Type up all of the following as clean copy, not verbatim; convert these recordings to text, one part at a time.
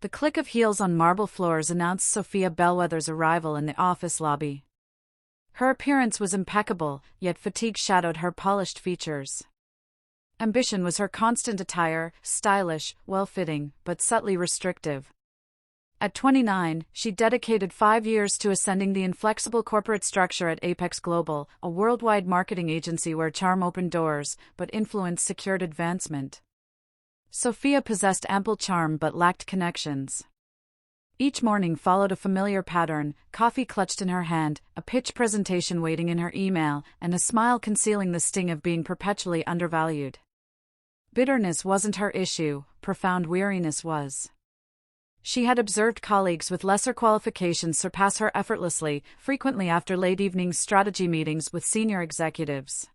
The click of heels on marble floors announced Sophia Bellweather's arrival in the office lobby. Her appearance was impeccable, yet fatigue shadowed her polished features. Ambition was her constant attire, stylish, well-fitting, but subtly restrictive. At 29, she dedicated 5 years to ascending the inflexible corporate structure at Apex Global, a worldwide marketing agency where charm opened doors, but influence secured advancement. Sophia possessed ample charm but lacked connections. Each morning followed a familiar pattern: coffee clutched in her hand, a pitch presentation waiting in her email, and a smile concealing the sting of being perpetually undervalued. Bitterness wasn't her issue, profound weariness was. She had observed colleagues with lesser qualifications surpass her effortlessly, frequently after late evening strategy meetings with senior executives.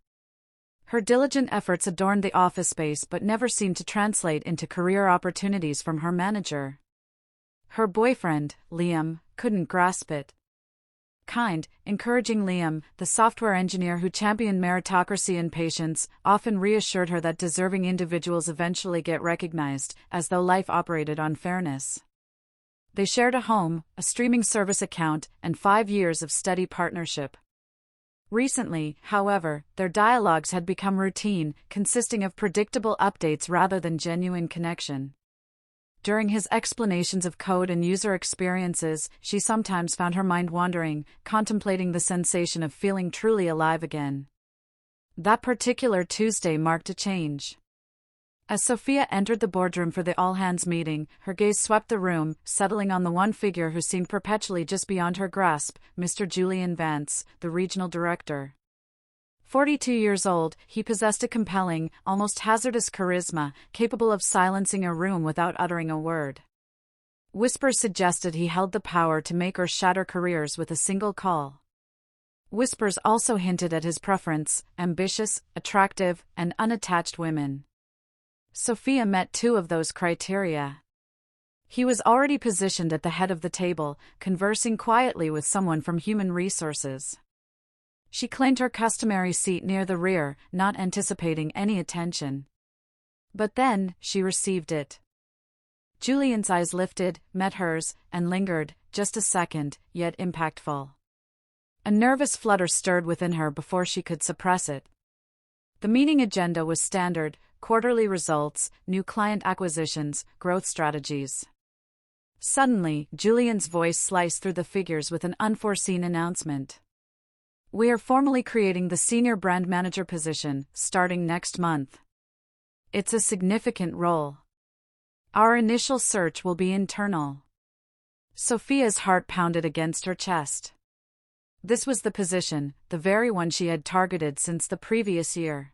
Her diligent efforts adorned the office space but never seemed to translate into career opportunities from her manager. Her boyfriend, Liam, couldn't grasp it. Kind, encouraging Liam, the software engineer who championed meritocracy and patience, often reassured her that deserving individuals eventually get recognized, as though life operated on fairness. They shared a home, a streaming service account, and 5 years of steady partnership. Recently, however, their dialogues had become routine, consisting of predictable updates rather than genuine connection. During his explanations of code and user experiences, she sometimes found her mind wandering, contemplating the sensation of feeling truly alive again. That particular Tuesday marked a change. As Sophia entered the boardroom for the all-hands meeting, her gaze swept the room, settling on the one figure who seemed perpetually just beyond her grasp, Mr. Julian Vance, the regional director. 42 years old, he possessed a compelling, almost hazardous charisma, capable of silencing a room without uttering a word. Whispers suggested he held the power to make or shatter careers with a single call. Whispers also hinted at his preference: ambitious, attractive, and unattached women. Sophia met 2 of those criteria. He was already positioned at the head of the table, conversing quietly with someone from human resources. She claimed her customary seat near the rear, not anticipating any attention. But then, she received it. Julian's eyes lifted, met hers, and lingered, just a second, yet impactful. A nervous flutter stirred within her before she could suppress it. The meeting agenda was standard: quarterly results, new client acquisitions, growth strategies. Suddenly, Julian's voice sliced through the figures with an unforeseen announcement. "We are formally creating the senior brand manager position, starting next month. It's a significant role. Our initial search will be internal." Sophia's heart pounded against her chest. This was the position, the very one she had targeted since the previous year.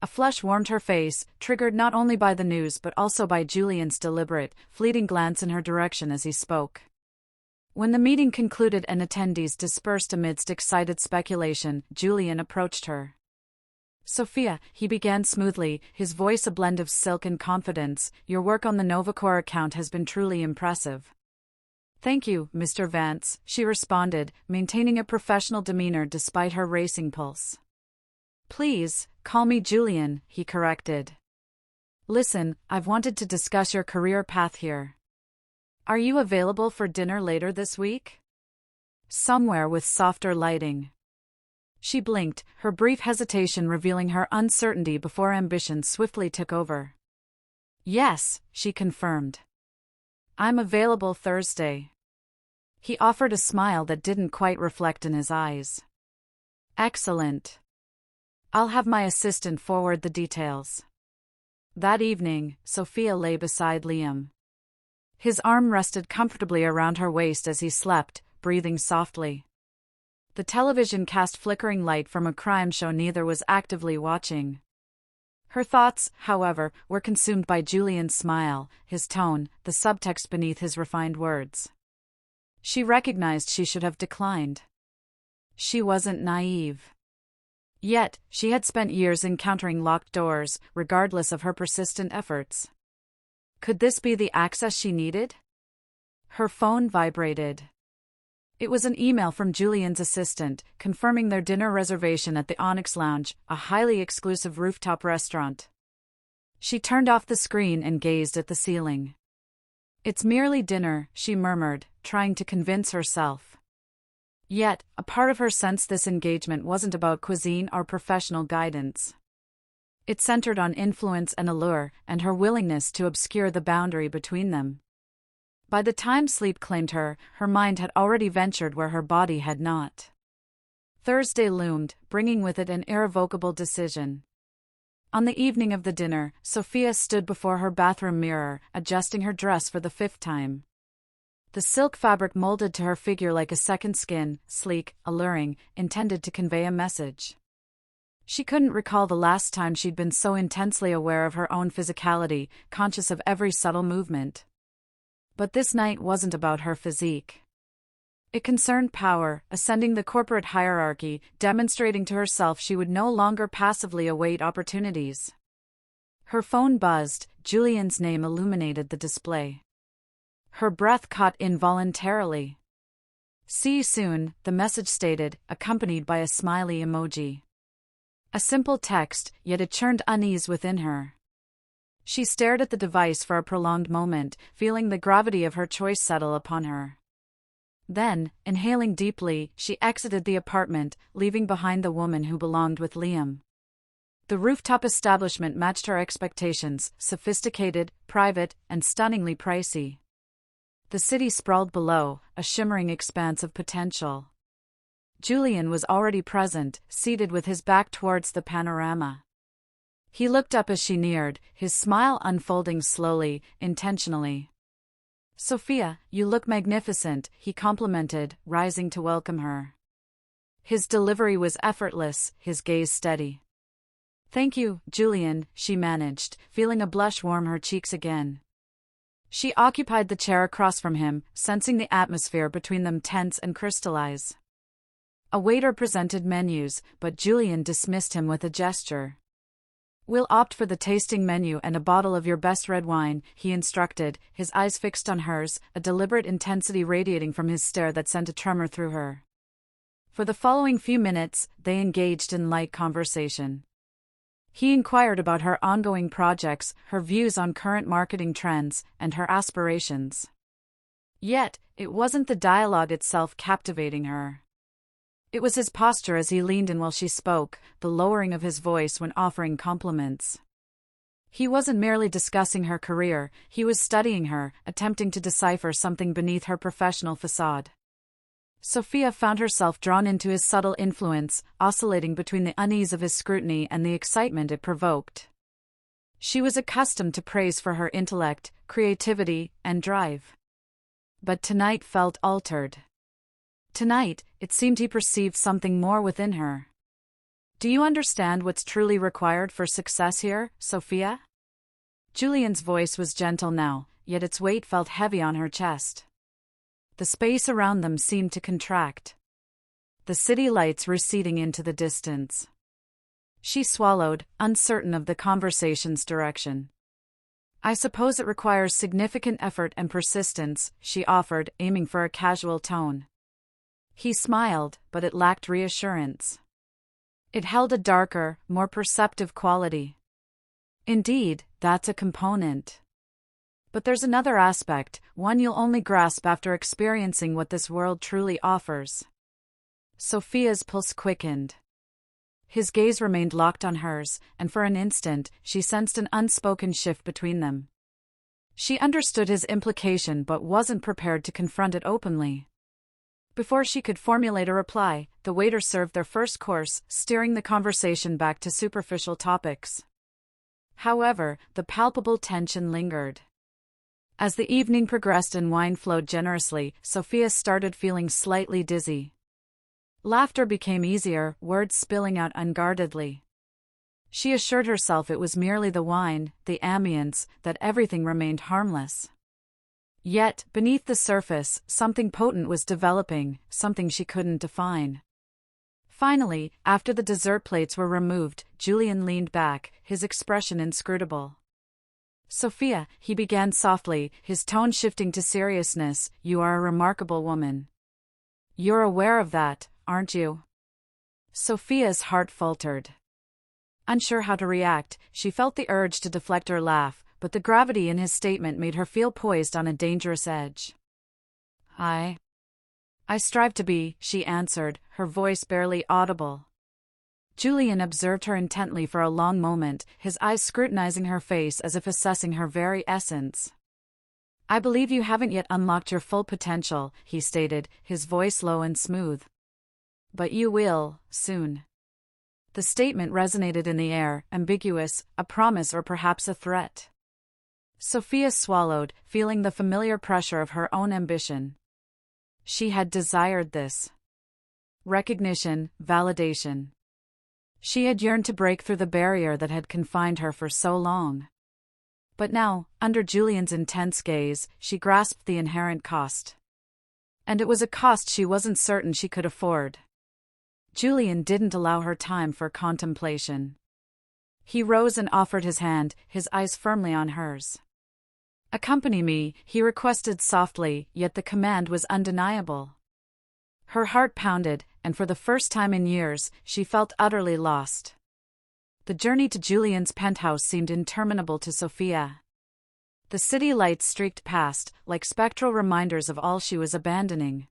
A flush warmed her face, triggered not only by the news but also by Julian's deliberate, fleeting glance in her direction as he spoke. When the meeting concluded and attendees dispersed amidst excited speculation, Julian approached her. "Sophia," he began smoothly, his voice a blend of silk and confidence, "your work on the Novacore account has been truly impressive." "Thank you, Mr. Vance," she responded, maintaining a professional demeanor despite her racing pulse. "Please, call me Julian," he corrected. "Listen, I've wanted to discuss your career path here. Are you available for dinner later this week? Somewhere with softer lighting." She blinked, her brief hesitation revealing her uncertainty before ambition swiftly took over. "Yes," she confirmed. "I'm available Thursday." He offered a smile that didn't quite reflect in his eyes. "Excellent. I'll have my assistant forward the details." That evening, Sophia lay beside Liam. His arm rested comfortably around her waist as he slept, breathing softly. The television cast flickering light from a crime show neither was actively watching. Her thoughts, however, were consumed by Julian's smile, his tone, the subtext beneath his refined words. She recognized she should have declined. She wasn't naive. Yet, she had spent years encountering locked doors, regardless of her persistent efforts. Could this be the access she needed? Her phone vibrated. It was an email from Julian's assistant, confirming their dinner reservation at the Onyx Lounge, a highly exclusive rooftop restaurant. She turned off the screen and gazed at the ceiling. It's merely dinner, she murmured, trying to convince herself. Yet, a part of her sensed this engagement wasn't about cuisine or professional guidance. It centered on influence and allure, and her willingness to obscure the boundary between them. By the time sleep claimed her, her mind had already ventured where her body had not. Thursday loomed, bringing with it an irrevocable decision. On the evening of the dinner, Sophia stood before her bathroom mirror, adjusting her dress for the 5th time. The silk fabric molded to her figure like a second skin, sleek, alluring, intended to convey a message. She couldn't recall the last time she'd been so intensely aware of her own physicality, conscious of every subtle movement. But this night wasn't about her physique. It concerned power, ascending the corporate hierarchy, demonstrating to herself she would no longer passively await opportunities. Her phone buzzed, Julian's name illuminated the display. Her breath caught involuntarily. "See you soon," the message stated, accompanied by a smiley emoji. A simple text, yet it churned unease within her. She stared at the device for a prolonged moment, feeling the gravity of her choice settle upon her. Then, inhaling deeply, she exited the apartment, leaving behind the woman who belonged with Liam. The rooftop establishment matched her expectations, sophisticated, private, and stunningly pricey. The city sprawled below, a shimmering expanse of potential. Julian was already present, seated with his back towards the panorama. He looked up as she neared, his smile unfolding slowly, intentionally. "Sophia, you look magnificent," he complimented, rising to welcome her. His delivery was effortless, his gaze steady. "Thank you, Julian," she managed, feeling a blush warm her cheeks again. She occupied the chair across from him, sensing the atmosphere between them tense and crystallize. A waiter presented menus, but Julian dismissed him with a gesture. "We'll opt for the tasting menu and a bottle of your best red wine," he instructed, his eyes fixed on hers, a deliberate intensity radiating from his stare that sent a tremor through her. For the following few minutes, they engaged in light conversation. He inquired about her ongoing projects, her views on current marketing trends, and her aspirations. Yet, it wasn't the dialogue itself captivating her. It was his posture as he leaned in while she spoke, the lowering of his voice when offering compliments. He wasn't merely discussing her career, he was studying her, attempting to decipher something beneath her professional facade. Sophia found herself drawn into his subtle influence, oscillating between the unease of his scrutiny and the excitement it provoked. She was accustomed to praise for her intellect, creativity, and drive. But tonight felt altered. Tonight, it seemed he perceived something more within her. "Do you understand what's truly required for success here, Sophia?" Julian's voice was gentle now, yet its weight felt heavy on her chest. The space around them seemed to contract. The city lights receding into the distance. She swallowed, uncertain of the conversation's direction. "I suppose it requires significant effort and persistence," she offered, aiming for a casual tone. He smiled, but it lacked reassurance. It held a darker, more perceptive quality. "Indeed, that's a component. But there's another aspect, one you'll only grasp after experiencing what this world truly offers." Sophia's pulse quickened. His gaze remained locked on hers, and for an instant, she sensed an unspoken shift between them. She understood his implication but wasn't prepared to confront it openly. Before she could formulate a reply, the waiter served their first course, steering the conversation back to superficial topics. However, the palpable tension lingered. As the evening progressed and wine flowed generously, Sophia started feeling slightly dizzy. Laughter became easier, words spilling out unguardedly. She assured herself it was merely the wine, the ambience, that everything remained harmless. Yet, beneath the surface, something potent was developing, something she couldn't define. Finally, after the dessert plates were removed, Julian leaned back, his expression inscrutable. "Sophia," he began softly, his tone shifting to seriousness, "you are a remarkable woman. You're aware of that, aren't you?" Sophia's heart faltered. Unsure how to react, she felt the urge to deflect her laugh, but the gravity in his statement made her feel poised on a dangerous edge. I strive to be, she answered, her voice barely audible. Julian observed her intently for a long moment, his eyes scrutinizing her face as if assessing her very essence. I believe you haven't yet unlocked your full potential, he stated, his voice low and smooth. But you will, soon. The statement resonated in the air, ambiguous, a promise or perhaps a threat. Sophia swallowed, feeling the familiar pressure of her own ambition. She had desired this. Recognition, validation. She had yearned to break through the barrier that had confined her for so long. But now, under Julian's intense gaze, she grasped the inherent cost. And it was a cost she wasn't certain she could afford. Julian didn't allow her time for contemplation. He rose and offered his hand, his eyes firmly on hers. Accompany me, he requested softly, yet the command was undeniable. Her heart pounded, and for the first time in years, she felt utterly lost. The journey to Julian's penthouse seemed interminable to Sophia. The city lights streaked past, like spectral reminders of all she was abandoning.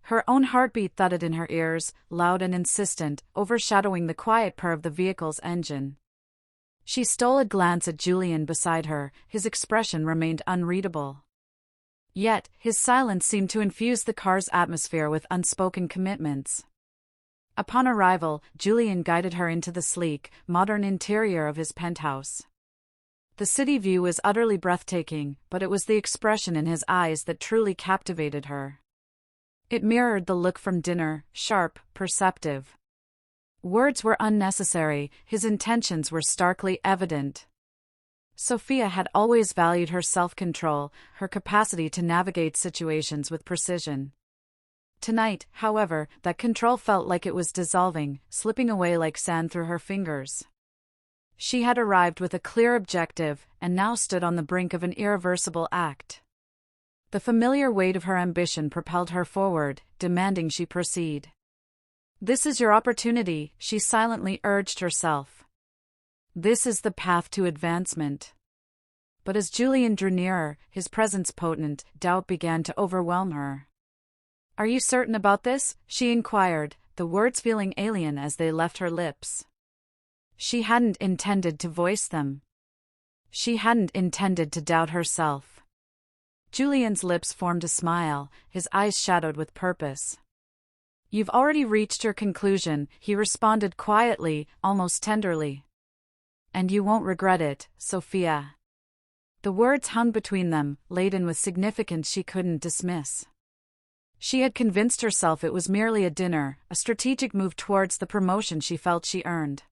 Her own heartbeat thudded in her ears, loud and insistent, overshadowing the quiet purr of the vehicle's engine. She stole a glance at Julian beside her, his expression remained unreadable. Yet, his silence seemed to infuse the car's atmosphere with unspoken commitments. Upon arrival, Julian guided her into the sleek, modern interior of his penthouse. The city view was utterly breathtaking, but it was the expression in his eyes that truly captivated her. It mirrored the look from dinner, sharp, perceptive. Words were unnecessary, his intentions were starkly evident. Sophia had always valued her self-control, her capacity to navigate situations with precision. Tonight, however, that control felt like it was dissolving, slipping away like sand through her fingers. She had arrived with a clear objective, and now stood on the brink of an irreversible act. The familiar weight of her ambition propelled her forward, demanding she proceed. This is your opportunity, she silently urged herself. This is the path to advancement. But as Julian drew nearer, his presence potent, doubt began to overwhelm her. Are you certain about this? She inquired, the words feeling alien as they left her lips. She hadn't intended to voice them. She hadn't intended to doubt herself. Julian's lips formed a smile, his eyes shadowed with purpose. You've already reached your conclusion, he responded quietly, almost tenderly. And you won't regret it, Sophia. The words hung between them, laden with significance she couldn't dismiss. She had convinced herself it was merely a dinner, a strategic move towards the promotion she felt she earned.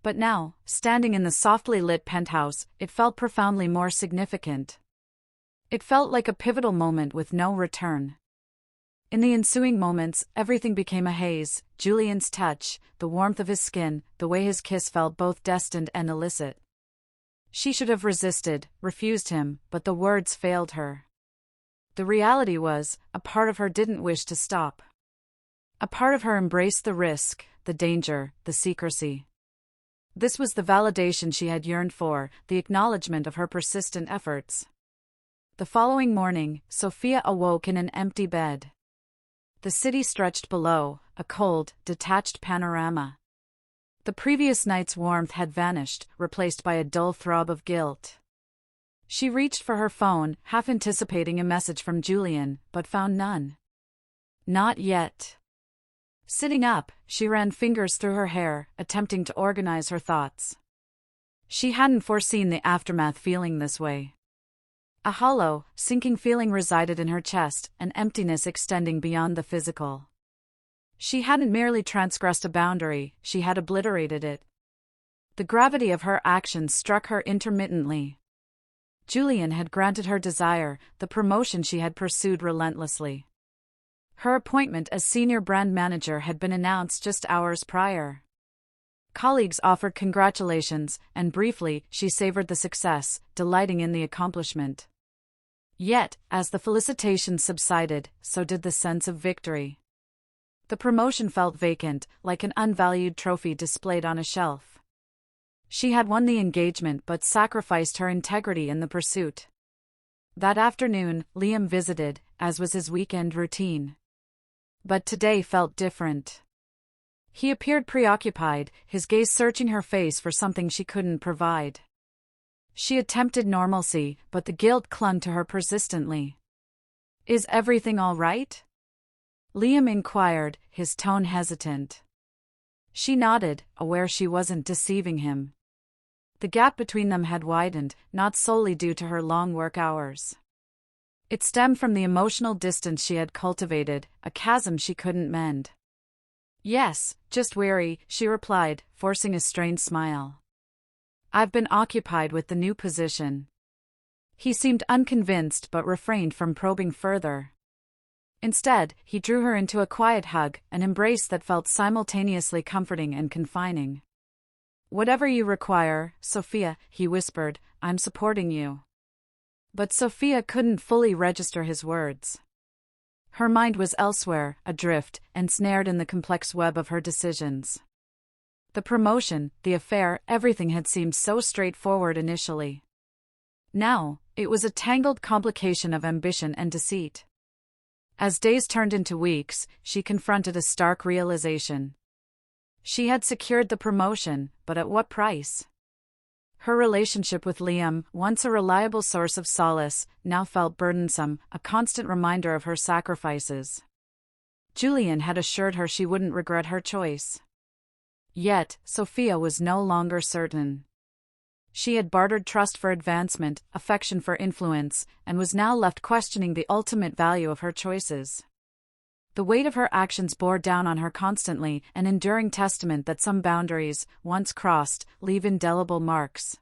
But now, standing in the softly lit penthouse, it felt profoundly more significant. It felt like a pivotal moment with no return. In the ensuing moments, everything became a haze, Julian's touch, the warmth of his skin, the way his kiss felt both destined and illicit. She should have resisted, refused him, but the words failed her. The reality was, a part of her didn't wish to stop. A part of her embraced the risk, the danger, the secrecy. This was the validation she had yearned for, the acknowledgement of her persistent efforts. The following morning, Sophia awoke in an empty bed. The city stretched below, a cold, detached panorama. The previous night's warmth had vanished, replaced by a dull throb of guilt. She reached for her phone, half anticipating a message from Julian, but found none. Not yet. Sitting up, she ran fingers through her hair, attempting to organize her thoughts. She hadn't foreseen the aftermath feeling this way. A hollow, sinking feeling resided in her chest, an emptiness extending beyond the physical. She hadn't merely transgressed a boundary, she had obliterated it. The gravity of her actions struck her intermittently. Julian had granted her desire, the promotion she had pursued relentlessly. Her appointment as senior brand manager had been announced just hours prior. Colleagues offered congratulations, and briefly, she savored the success, delighting in the accomplishment. Yet, as the felicitations subsided, so did the sense of victory. The promotion felt vacant, like an unvalued trophy displayed on a shelf. She had won the engagement but sacrificed her integrity in the pursuit. That afternoon, Liam visited, as was his weekend routine. But today felt different. He appeared preoccupied, his gaze searching her face for something she couldn't provide. She attempted normalcy, but the guilt clung to her persistently. "Is everything all right?" Liam inquired, his tone hesitant. She nodded, aware she wasn't deceiving him. The gap between them had widened, not solely due to her long work hours. It stemmed from the emotional distance she had cultivated, a chasm she couldn't mend. "Yes, just weary," she replied, forcing a strained smile. "I've been occupied with the new position." He seemed unconvinced but refrained from probing further. Instead, he drew her into a quiet hug, an embrace that felt simultaneously comforting and confining. "Whatever you require, Sophia," he whispered, "I'm supporting you." But Sophia couldn't fully register his words. Her mind was elsewhere, adrift, ensnared in the complex web of her decisions. The promotion, the affair, everything had seemed so straightforward initially. Now, it was a tangled complication of ambition and deceit. As days turned into weeks, she confronted a stark realization. She had secured the promotion, but at what price? Her relationship with Liam, once a reliable source of solace, now felt burdensome, a constant reminder of her sacrifices. Julian had assured her she wouldn't regret her choice. Yet, Sophia was no longer certain. She had bartered trust for advancement, affection for influence, and was now left questioning the ultimate value of her choices. The weight of her actions bore down on her constantly, an enduring testament that some boundaries, once crossed, leave indelible marks.